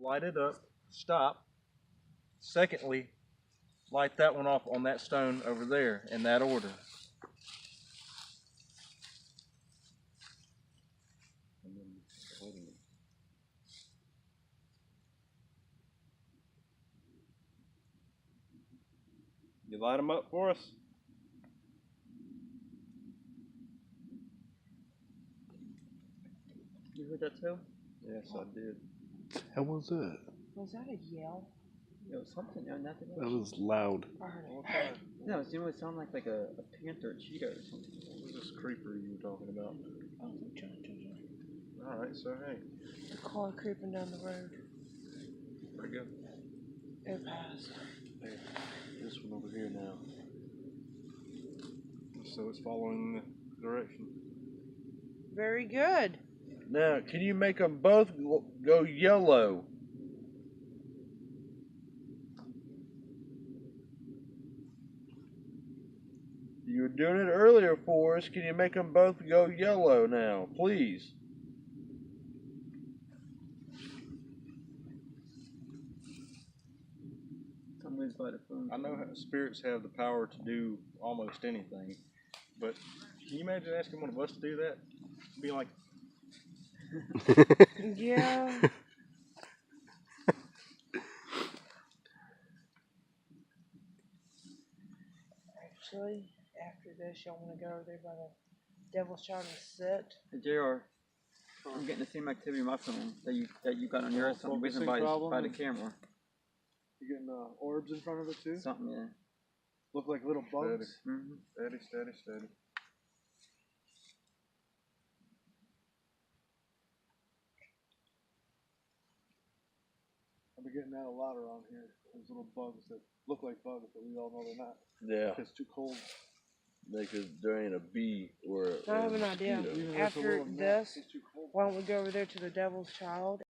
light it up, stop. Secondly, light that one off on that stone over there in that order. You light them up for us? You heard that too? Yes, I did. How was that? Was that a yell? It was something, no, nothing That else. was loud. I heard What it. kind of, No, it didn't really sound like a panther or cheetah or something. what was this creeper you were talking about? Oh, John. Alright, so hey, A car creeping down the road. pretty good. It passed. Hey, this one over here now. So it's following the direction. Very good. Now, can you make them both go yellow? You were doing it earlier for us. Can you make them both go yellow now, please? Somebody's by the phone. I know spirits have the power to do almost anything, but can you imagine asking one of us to do that? Be like, Yeah. Actually, after this, y'all want to go over there by the Devil's Child and sit? Hey, JR, I'm getting the same activity on my phone that you got on yours. Something reason Focusing by problem? the camera. You getting orbs in front of it too? Something, yeah. Look like little bugs. Mm-hmm. steady, steady, steady. I've been getting that a lot around here. Those little bugs that look like bugs, but we all know they're not. Yeah, It's too cold. there ain't a bee or I have an idea. Even if it's a After little gnat, this, it's too cold. why don't we go over there to the Devil's Child